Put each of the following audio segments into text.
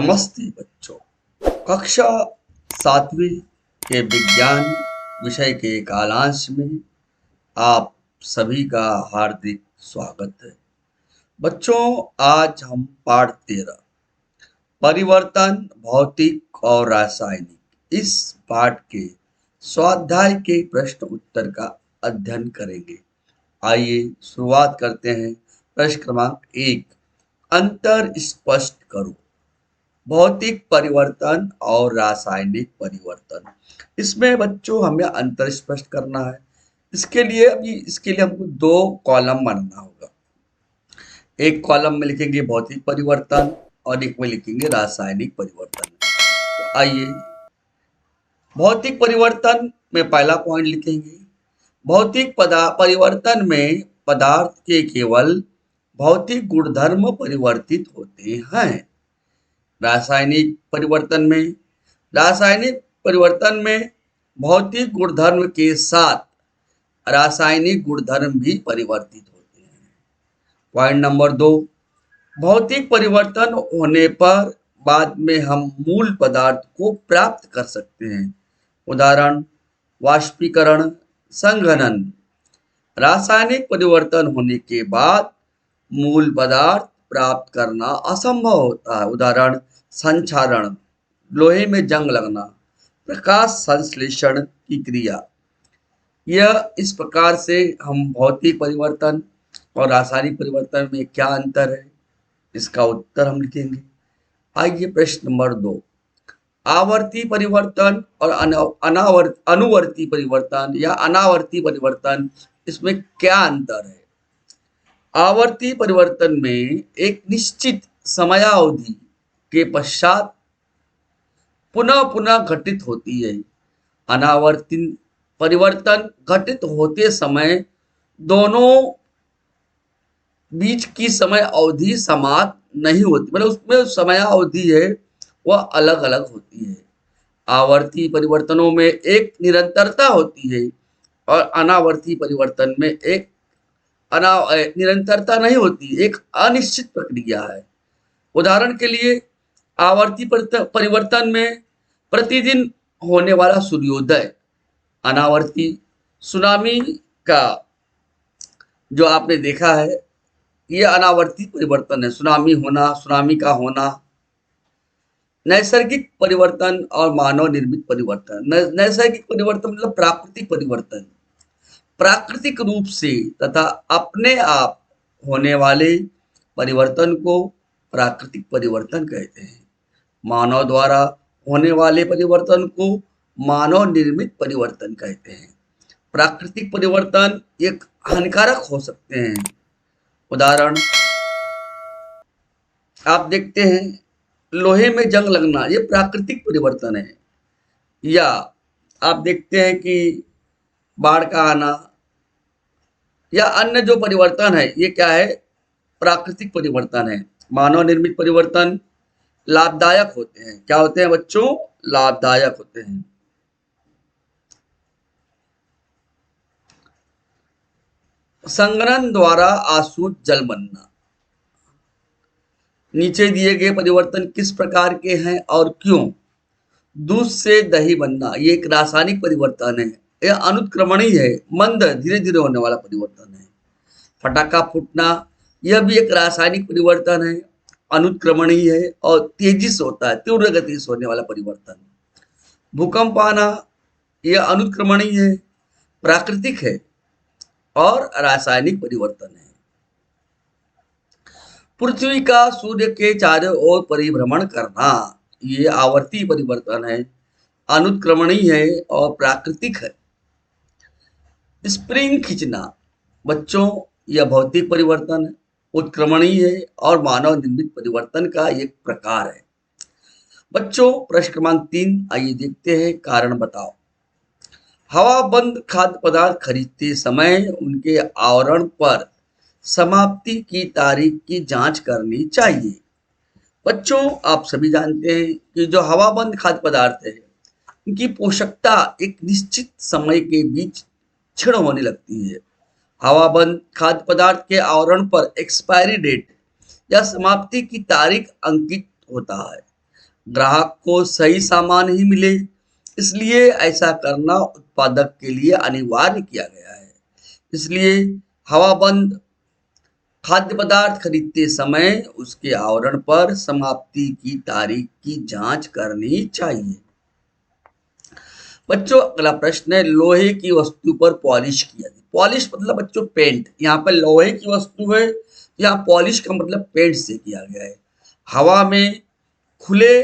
नमस्ते बच्चों। कक्षा 7वीं के विज्ञान विषय के कालांश में आप सभी का हार्दिक स्वागत है। बच्चों, आज हम पाठ 13 परिवर्तन भौतिक और रासायनिक इस पाठ के स्वाध्याय के प्रश्न उत्तर का अध्ययन करेंगे। आइए शुरुआत करते हैं। प्रश्न क्रमांक 1, अंतर स्पष्ट करो। भौतिक परिवर्तन और रासायनिक परिवर्तन, इसमें बच्चों हमें अंतर स्पष्ट करना है। इसके लिए हमको 2 कॉलम बनाना होगा। एक कॉलम में लिखेंगे भौतिक परिवर्तन और एक में लिखेंगे रासायनिक परिवर्तन। तो आइए भौतिक परिवर्तन में पहला पॉइंट लिखेंगे। भौतिक परिवर्तन में पदार्थ के केवल भौतिक गुणधर्म परिवर्तित होते हैं। रासायनिक परिवर्तन में भौतिक गुणधर्म के साथ रासायनिक गुणधर्म भी परिवर्तित होते हैं। पॉइंट नंबर 2, भौतिक परिवर्तन होने पर बाद में हम मूल पदार्थ को प्राप्त कर सकते हैं। उदाहरण वाष्पीकरण, संघनन। रासायनिक परिवर्तन होने के बाद मूल पदार्थ प्राप्त करना असंभव होता है। उदाहरण संक्षारण, लोहे में जंग लगना, प्रकाश संश्लेषण की क्रिया। यह इस प्रकार से हम भौतिक परिवर्तन और रासायनिक परिवर्तन में क्या अंतर है, इसका उत्तर हम लिखेंगे। आइए प्रश्न नंबर 2, आवर्ती परिवर्तन और अनुवर्ती परिवर्तन या अनावर्ती परिवर्तन, इसमें क्या अंतर है। आवर्ती परिवर्तन में एक निश्चित समयावधि के पश्चात पुनः घटित होती है। अनावर्ती परिवर्तन घटित होते समय दोनों बीच की समय अवधि समान नहीं होती, मतलब उसमें समयावधि है वह अलग अलग होती है। आवर्ती परिवर्तनों में एक निरंतरता होती है और अनावर्ती परिवर्तन में एक निरंतरता नहीं होती, एक अनिश्चित प्रक्रिया है। उदाहरण के लिए आवर्ती परिवर्तन में प्रतिदिन होने वाला सूर्योदय, अनावर्ती सुनामी का जो आपने देखा है, यह अनावर्ती परिवर्तन है। सुनामी का होना। नैसर्गिक परिवर्तन और मानव निर्मित परिवर्तन। नैसर्गिक परिवर्तन मतलब प्राकृतिक परिवर्तन, प्राकृतिक रूप से तथा अपने आप होने वाले परिवर्तन को प्राकृतिक परिवर्तन कहते हैं। मानव द्वारा होने वाले परिवर्तन को मानव निर्मित परिवर्तन कहते हैं। प्राकृतिक परिवर्तन एक हानिकारक हो सकते हैं। उदाहरण आप देखते हैं, लोहे में जंग लगना, ये प्राकृतिक परिवर्तन है। या आप देखते हैं कि बाढ़ का आना या अन्य जो परिवर्तन है, ये क्या है, प्राकृतिक परिवर्तन है। मानव निर्मित परिवर्तन लाभदायक होते हैं। क्या होते हैं बच्चों? लाभदायक होते हैं। संघनन द्वारा आशुद्ध जल बनना। नीचे दिए गए परिवर्तन किस प्रकार के हैं और क्यों? दूध से दही बनना, ये एक रासायनिक परिवर्तन है। यह अनुत्क्रमणीय है, मंद धीरे धीरे होने वाला परिवर्तन है। फटाका फूटना, यह भी एक रासायनिक परिवर्तन है, अनुत्क्रमणीय है और तेजी से होता है, तीव्र गति से होने वाला परिवर्तन। भूकंप आना, यह अनुत्क्रमणीय है, प्राकृतिक है और रासायनिक परिवर्तन है। पृथ्वी का सूर्य के चारों ओर परिभ्रमण करना, ये आवर्ती परिवर्तन है, अनुत्क्रमणीय है और प्राकृतिक है। स्प्रिंग खींचना बच्चों, यह भौतिक परिवर्तन है, उत्क्रमणीय है और मानव निर्मित परिवर्तन का एक प्रकार है। बच्चों प्रश्न क्रमांक 3, आइए देखते हैं। कारण बताओ। हवाबंद खाद्य पदार्थ खरीदते समय उनके आवरण पर समाप्ति की तारीख की जांच करनी चाहिए। बच्चों आप सभी जानते हैं कि जो हवाबंद खाद्य पदार्थ है, उनकी पोषकता एक निश्चित समय के बीच क्षीण होने लगती है। हवाबंद खाद्य पदार्थ के आवरण पर एक्सपायरी डेट या समाप्ति की तारीख अंकित होता है। ग्राहक को सही सामान ही मिले, इसलिए ऐसा करना उत्पादक के लिए अनिवार्य किया गया है। इसलिए हवाबंद खाद्य पदार्थ खरीदते समय उसके आवरण पर समाप्ति की तारीख की जांच करनी चाहिए। बच्चों, अगला प्रश्न है, लोहे की वस्तु पर पॉलिश किया जाए। पॉलिश मतलब बच्चों पेंट। यहाँ पर लोहे की वस्तु है, यहाँ पॉलिश का मतलब पेंट से किया गया है। हवा में खुले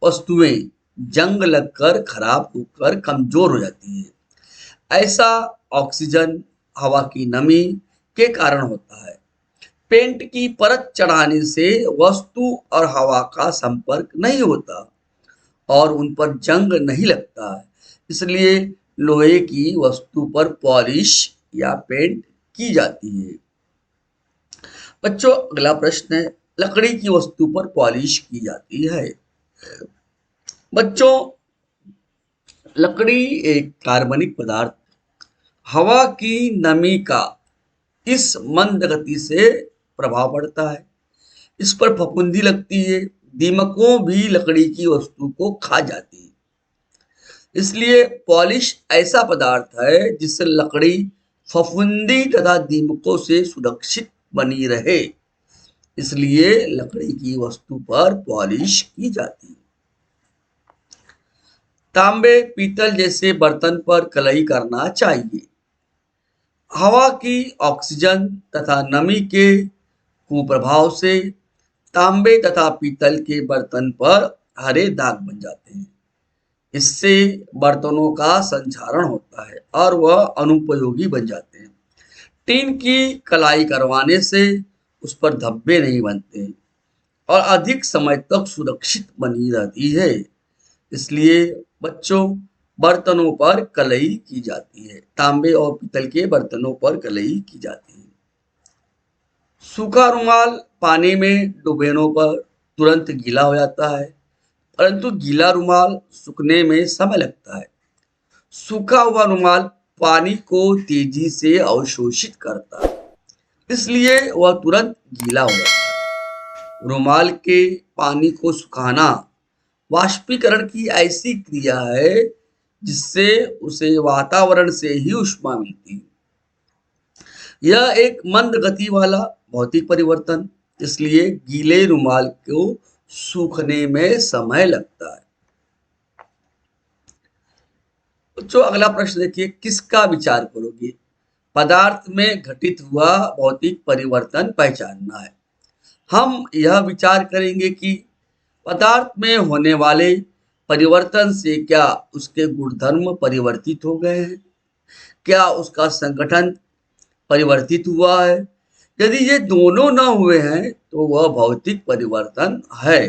वस्तुएं जंग लगकर खराब होकर कमजोर हो जाती है। ऐसा ऑक्सीजन, हवा की नमी के कारण होता है। पेंट की परत चढ़ाने से वस्तु और हवा का संपर्क नहीं होता और उन पर जंग नहीं लगता है। इसलिए लोहे की वस्तु पर पॉलिश या पेंट की जाती है। बच्चों, अगला प्रश्न है, लकड़ी की वस्तु पर पॉलिश की जाती है। बच्चों, लकड़ी एक कार्बनिक पदार्थ, हवा की नमी का इस मंद गति से प्रभाव पड़ता है। इस पर फफूंदी लगती है। दीमकों भी लकड़ी की वस्तु को खा जाती है। इसलिए पॉलिश ऐसा पदार्थ है जिससे लकड़ी फफूंदी तथा दीमकों से सुरक्षित बनी रहे। इसलिए लकड़ी की वस्तु पर पॉलिश की जाती है। तांबे, पीतल जैसे बर्तन पर कलई करना चाहिए। हवा की ऑक्सीजन तथा नमी के कुप्रभाव से तांबे तथा पीतल के बर्तन पर हरे दाग बन जाते हैं। इससे बर्तनों का संक्षारण होता है और वह अनुपयोगी बन जाते हैं। टीन की कलाई करवाने से उस पर धब्बे नहीं बनते और अधिक समय तक सुरक्षित बनी रहती है। इसलिए बच्चों, बर्तनों पर कलई की जाती है। तांबे और पीतल के बर्तनों पर कलई की जाती है। सूखा रुमाल पानी में डुबोने पर तुरंत गीला हो जाता है, परंतु गीला रुमाल सूखने में समय लगता है। सूखा हुआ रुमाल पानी को तेजी से अवशोषित करता है, इसलिए वह तुरंत गीला हो जाता है। रुमाल के पानी को सुखाना वाष्पीकरण की ऐसी क्रिया है जिससे उसे वातावरण से ही ऊष्मा मिलती है। यह एक मंद गति वाला भौतिक परिवर्तन, इसलिए गीले रुमाल को सूखने में समय लगता है। बच्चों, अगला प्रश्न देखिए, किसका विचार करोगे? पदार्थ में घटित हुआ भौतिक परिवर्तन पहचानना है। हम यह विचार करेंगे कि पदार्थ में होने वाले परिवर्तन से क्या उसके गुणधर्म परिवर्तित हो गए हैं, क्या उसका संगठन परिवर्तित हुआ है। यदि ये दोनों न हुए हैं तो वह भौतिक परिवर्तन है।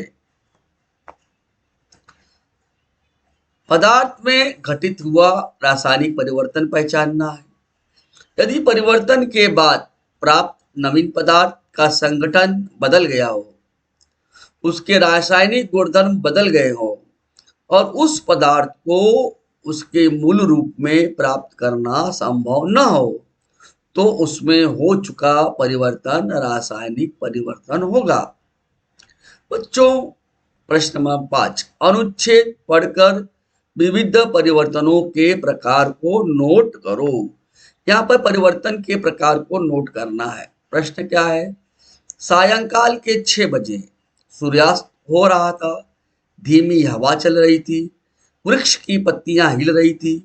पदार्थ में घटित हुआ रासायनिक परिवर्तन पहचानना है। यदि परिवर्तन के बाद प्राप्त नवीन पदार्थ का संगठन बदल गया हो, उसके रासायनिक गुणधर्म बदल गए हो और उस पदार्थ को उसके मूल रूप में प्राप्त करना संभव न हो, तो उसमें हो चुका परिवर्तन रासायनिक परिवर्तन होगा। बच्चों, प्रश्न नंबर 5, अनुच्छेद पढ़कर विविध परिवर्तनों के प्रकार को नोट करो। यहाँ पर परिवर्तन के प्रकार को नोट करना है। प्रश्न क्या है? सायंकाल के 6 बजे सूर्यास्त हो रहा था। धीमी हवा चल रही थी। वृक्ष की पत्तियां हिल रही थी।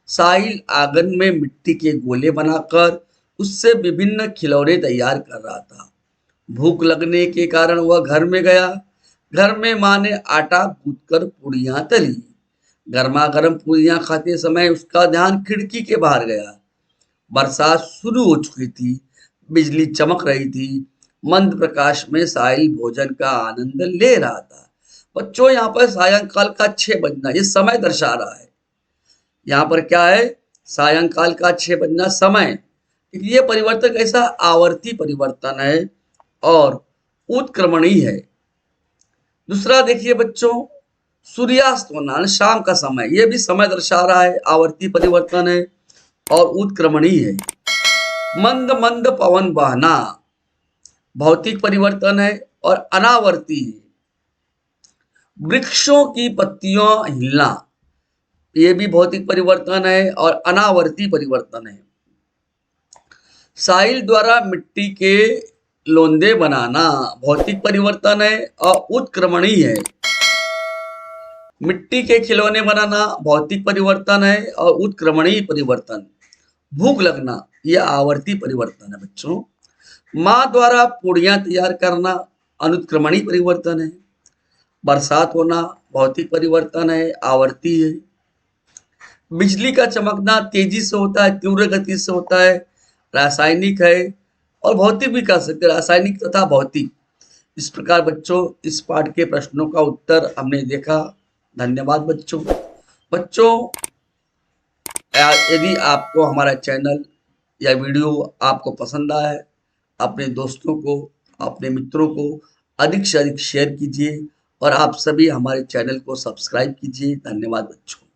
साहिल आंगन में मिट्टी के गोले बनाकर उससे विभिन्न खिलौने तैयार कर रहा था। भूख लगने के कारण वह घर में गया। घर में माँ ने आटा गूंथकर पूड़ियां तली। गर्मा गर्म पूड़ियां खाते समय उसका ध्यान खिड़की के बाहर गया। बरसात शुरू हो चुकी थी। बिजली चमक रही थी। मंद प्रकाश में साहिल भोजन का आनंद ले रहा था। बच्चों, यहाँ पर सायंकाल का 6 बजना ये समय दर्शा रहा है। यहाँ पर क्या है? सायंकाल का 6 बजना समय। ये परिवर्तन कैसा? आवर्ती परिवर्तन है और उत्क्रमणीय है। दूसरा देखिए बच्चों, सूर्यास्त होना, शाम का समय, ये भी समय दर्शा रहा है, आवर्ती परिवर्तन है और उत्क्रमणीय है। मंद मंद पवन बहना भौतिक परिवर्तन है और अनावर्ती है। वृक्षों की पत्तियों हिलना, ये भी भौतिक परिवर्तन है और अनावर्ती परिवर्तन है। साहिल द्वारा मिट्टी के लोंदे बनाना भौतिक परिवर्तन है और उत्क्रमणीय है। मिट्टी के खिलौने बनाना भौतिक परिवर्तन है और उत्क्रमणीय परिवर्तन। भूख लगना यह आवर्ती परिवर्तन है बच्चों। माँ द्वारा पूड़ियाँ तैयार करना अनुत्क्रमणीय परिवर्तन है। बरसात होना भौतिक परिवर्तन है, आवर्ती है। बिजली का चमकना तेजी से होता है, तीव्र गति से होता है, रासायनिक है। और भौतिक भी कह सकते हैं, रासायनिक तथा भौतिक। इस प्रकार बच्चों इस पाठ के प्रश्नों का उत्तर हमने देखा। धन्यवाद बच्चों। बच्चों यदि आपको हमारा चैनल या वीडियो आपको पसंद आया है, अपने दोस्तों को, अपने मित्रों को अधिक से अधिक शेयर कीजिए और आप सभी हमारे चैनल को सब्सक्राइब कीजिए। धन्यवाद बच्चों।